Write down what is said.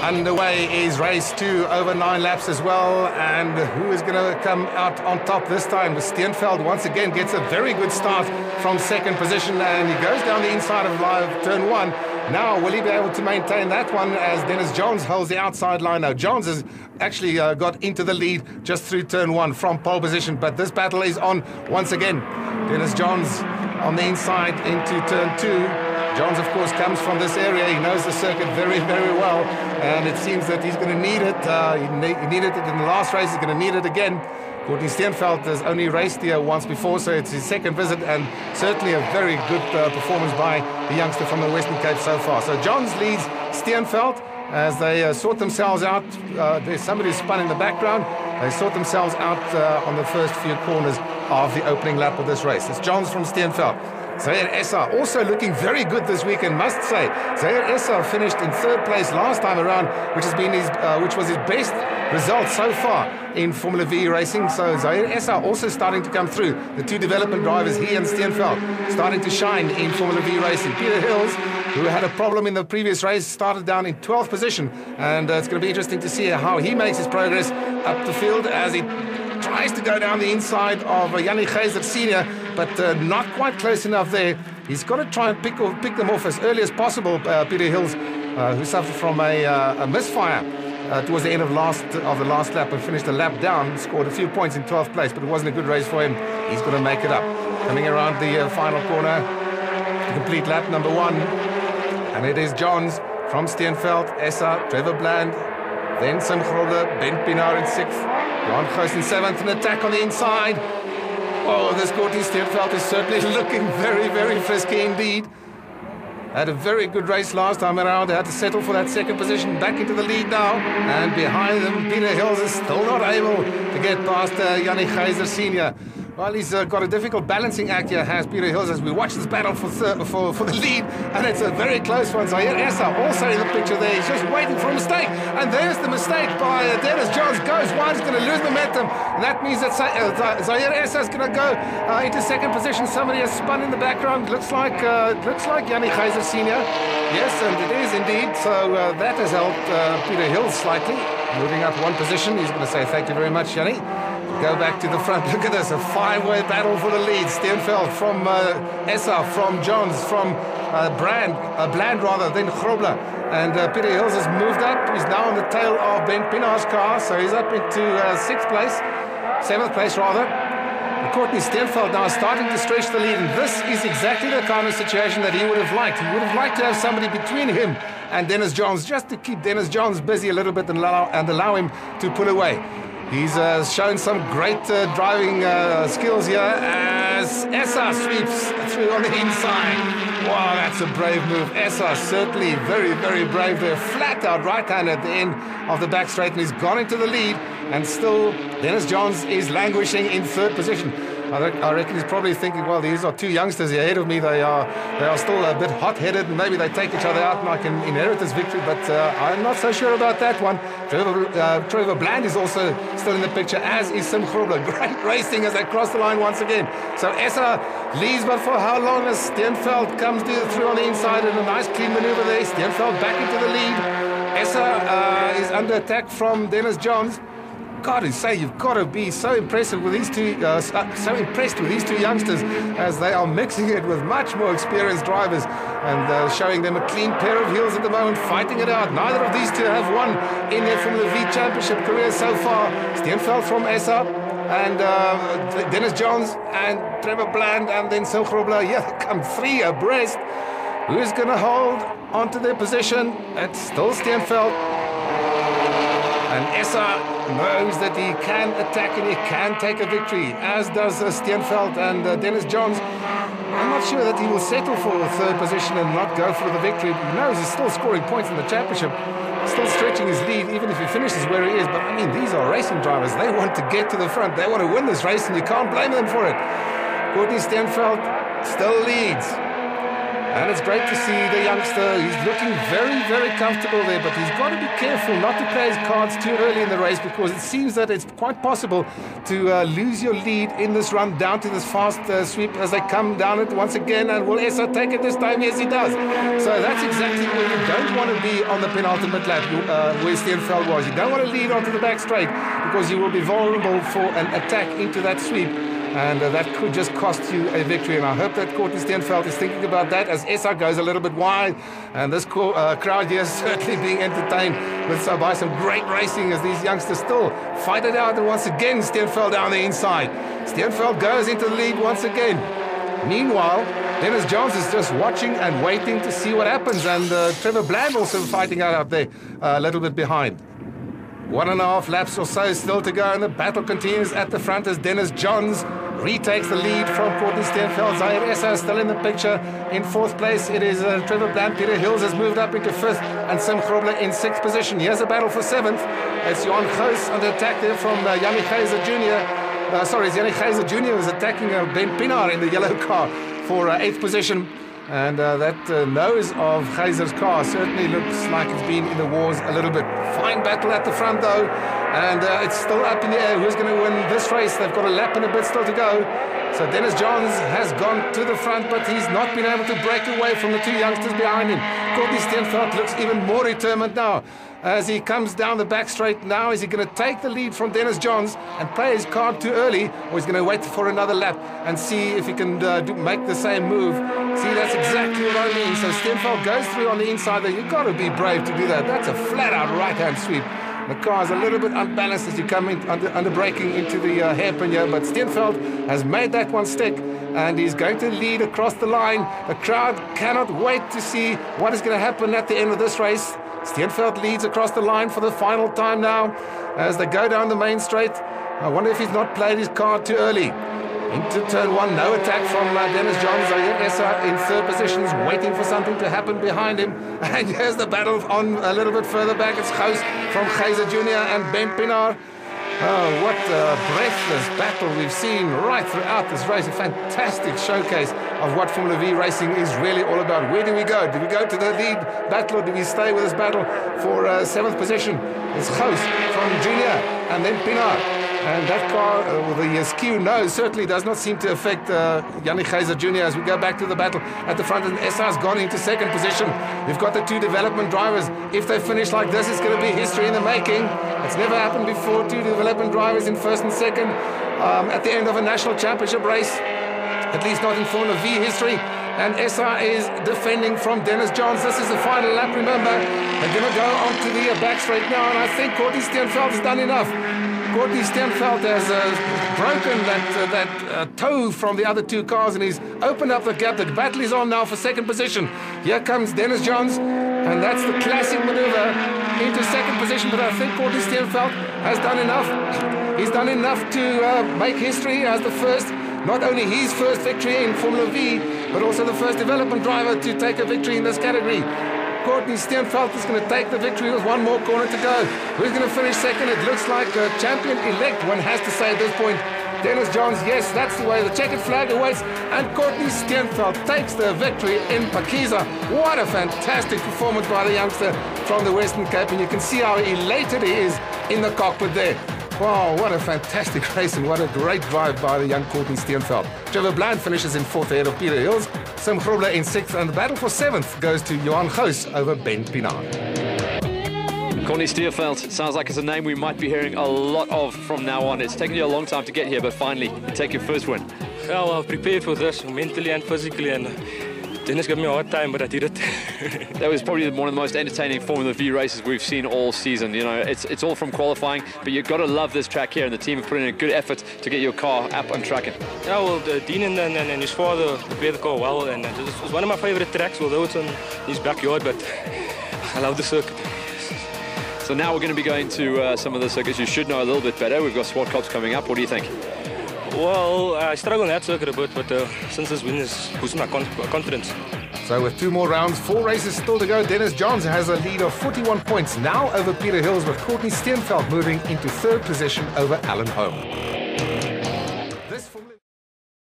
Underway is race 2 over 9 laps as well, and who is going to come out on top this time? Steenveld once again gets a very good start from second position, and he goes down the inside of turn 1. Now, will he be able to maintain that one as Dennis Johns holds the outside line? Now, Johns has actually got into the lead just through turn 1 from pole position, but this battle is on once again. Dennis Johns on the inside into turn 2. Johns, of course, comes from this area. He knows the circuit very, very well, and it seems that he's going to need it. He needed it in the last race. He's going to need it again. Courtney Steenveld has only raced here once before, so it's his second visit, and certainly a very good performance by the youngster from the Western Cape so far. So Johns leads Steenveld as they sort themselves out. There's somebody who's spun in the background. They sort themselves out on the first few corners of the opening lap of this race. It's Johns from Steenveld. Zaahir Essa also looking very good this weekend, must say. Zaahir Essa finished in third place last time around, which was his best result so far in Formula V racing. So Zaahir Essa also starting to come through. The two development drivers, he and Steenveld, starting to shine in Formula V racing. Peter Hills, who had a problem in the previous race, started down in 12th position, and it's going to be interesting to see how he makes his progress up the field as he tries to go down the inside of Jannie Geyser Senior, but not quite close enough there. He's got to try and pick them off as early as possible, Peter Hills, who suffered from a misfire towards the end of the last lap and finished a lap down, scored a few points in 12th place, but it wasn't a good race for him. He's going to make it up. Coming around the final corner, to complete lap number 1, and it is Johns from Steenveld, Essa, Trevor Bland, then Sim Grobler, Ben Pienaar in 6th, Jan Goos in 7th, an attack on the inside. Oh, this Courtney Steenveld is certainly looking very, very frisky indeed. Had a very good race last time around. They had to settle for that second position, back into the lead now. And behind them, Peter Hills is still not able to get past Jannie Geyser Senior. Well, he's got a difficult balancing act here, has Peter Hills, as we watch this battle for the lead, and it's a very close one. Zaahir Essa also in the picture there. He's just waiting for a mistake, and there's the mistake by Dennis Johns. Goes wide, he's going to lose momentum, and that means that Zaahir Essa is going to go into second position. Somebody has spun in the background. Looks like Jannie Geyser Senior. Yes, and it is indeed. So that has helped Peter Hills slightly, moving up one position. He's going to say thank you very much, Jannie. Go back to the front. Look at this, a 5-way battle for the lead. Steenveld from Essa, from Johns, from Bland rather, then Grobler. And Peter Hills has moved up. He's now on the tail of Ben Pienaar's car, so he's up into 6th place, 7th place rather. Courtney Steenveld now starting to stretch the lead, and this is exactly the kind of situation that he would have liked. He would have liked to have somebody between him and Dennis Johns, just to keep Dennis Johns busy a little bit and allow him to pull away. He's shown some great driving skills here as Essa sweeps through on the inside. Wow, that's a brave move. Essa certainly very, very brave there. Flat out right-hand at the end of the back straight, and he's gone into the lead, and still Dennis Johns is languishing in 3rd position. I reckon he's probably thinking, well, these are two youngsters ahead of me. They are still a bit hot-headed, and maybe they take each other out and I can inherit this victory, but I'm not so sure about that one. Trevor Bland is also still in the picture, as is Sim Grobler. Great racing as they cross the line once again. So Essa leads, but for how long as Steenveld comes through on the inside in a nice clean maneuver there. Steenveld back into the lead. Essa is under attack from Dennis Johns. Got to say, you've got to be so impressive with these two, so impressed with these two youngsters as they are mixing it with much more experienced drivers and showing them a clean pair of heels at the moment, fighting it out. Neither of these two have won in their Formula V Championship career so far. Steenveld from Essa and Dennis Johns and Trevor Bland and then Sim Grobler. Yeah, they come 3 abreast. Who's going to hold onto their position? It's still Steenveld. And Essa knows that he can attack and he can take a victory, as does Steenveld and Dennis Johns. I'm not sure that he will settle for 3rd position and not go for the victory. He knows he's still scoring points in the championship, still stretching his lead, even if he finishes where he is. But I mean, these are racing drivers. They want to get to the front. They want to win this race, and you can't blame them for it. Courtney Steenveld still leads. And it's great to see the youngster. He's looking very, very comfortable there, but he's got to be careful not to play his cards too early in the race, because it seems that it's quite possible to lose your lead in this run down to this fast sweep as they come down it once again. And will Essa take it this time? Yes, he does. So that's exactly where you don't want to be on the penultimate lap, where Steenveld was. You don't want to lead onto the back straight, because you will be vulnerable for an attack into that sweep. And that could just cost you a victory. And I hope that Courtney Steenveld is thinking about that as Essa goes a little bit wide. And this crowd here is certainly being entertained by some great racing as these youngsters still fight it out. And once again, Steenveld down the inside. Steenveld goes into the lead once again. Meanwhile, Dennis Johns is just watching and waiting to see what happens. And Trevor Bland also fighting out there a little bit behind. 1.5 laps or so still to go, and the battle continues at the front as Dennis Johns retakes the lead from Courtney Steenveld. Zaahir Essa still in the picture in 4th place. It is Trevor Bland. Peter Hills has moved up into 5th, and Sim Grobler in 6th position. Here's a battle for 7th. It's Johan Goos under attack there from Jannie Geyser Jr. Sorry, Jannie Geyser Jr. was attacking Ben Pienaar in the yellow car for 8th position. And that nose of Geyser's car certainly looks like it's been in the wars a little bit. Fine battle at the front though, and it's still up in the air. Who's going to win this race? They've got a lap and a bit still to go. So Dennis Johns has gone to the front, but he's not been able to break away from the 2 youngsters behind him. Courtney Steenveld looks even more determined now as he comes down the back straight. Now is he going to take the lead from Dennis Johns and play his card too early, or he's going to wait for another lap and see if he can make the same move? See, that's exactly what I mean. So Steenveld goes through on the inside there. You've got to be brave to do that. That's a flat-out right-hand sweep. The car is a little bit unbalanced as you come in under braking into the hairpin here, but Steenveld has made that one stick, and he's going to lead across the line. The crowd cannot wait to see what is going to happen at the end of this race. Steenveld leads across the line for the final time now as they go down the main straight. I wonder if he's not played his card too early. Into turn 1, no attack from Dennis Johns. Essa in 3rd position is waiting for something to happen behind him. And here's the battle on a little bit further back. It's Goos from Geyser Jr. and Ben Pienaar. Oh, what a breathless battle we've seen right throughout this race. A fantastic showcase of what Formula V racing is really all about. Where do we go? Do we go to the lead battle, or do we stay with this battle for 7th position? It's Goos from Junior and then Pienaar. And that car, the skew nose, certainly does not seem to affect Jannie Geyser Jr. as we go back to the battle at the front. And Essa has gone into 2nd position. We've got the 2 development drivers. If they finish like this, it's going to be history in the making. It's never happened before. 2 development drivers in 1st and 2nd at the end of a national championship race, at least not in Formula V history. And Essa is defending from Dennis Johns. This is the final lap, remember. They're going to go onto the back straight now, and I think Courtney Steenveld has done enough. Courtney Steenveld has broken that toe from the other 2 cars, and he's opened up the gap. The battle is on now for 2nd position. Here comes Dennis Johns, and that's the classic maneuver into 2nd position. But I think Courtney Steenveld has done enough. He's done enough to make history as the first, not only his first victory in Formula V, but also the first development driver to take a victory in this category. Courtney Steenveld is going to take the victory with 1 more corner to go. Who's going to finish 2nd? It looks like a champion-elect, one has to say at this point. Dennis Johns, yes, that's the way. The checkered flag awaits, and Courtney Steenveld takes the victory in Phakisa. What a fantastic performance by the youngster from the Western Cape, and you can see how elated he is in the cockpit there. Wow, what a fantastic race, and what a great drive by the young Courtney Steenveld. Trevor Bland finishes in 4th ahead of Peter Hills. Sim Grobler in 6th, and the battle for 7th goes to Johan Goos over Ben Pienaar. Courtney Steenveld sounds like it's a name we might be hearing a lot of from now on. It's taken you a long time to get here, but finally, you take your first win. Yeah, well, I've prepared for this mentally and physically, and Dennis gave me a hard time, but I did it. That was probably one of the most entertaining Formula V races we've seen all season. You know, it's all from qualifying, but you've got to love this track here, and the team have put in a good effort to get your car up and tracking. Yeah, well, Dean and his father prepared the car well, and it was one of my favorite tracks, although it's in his backyard, but I love the circuit. So now we're going to be going to some of the circuits you should know a little bit better. We've got Swart Cops coming up. What do you think? Well, I struggle on that circuit a bit, but since this win is boosting my confidence. So with 2 more rounds, 4 races still to go, Dennis Johns has a lead of 41 points now over Peter Hills, with Courtney Steenveld moving into 3rd position over Alan Holm.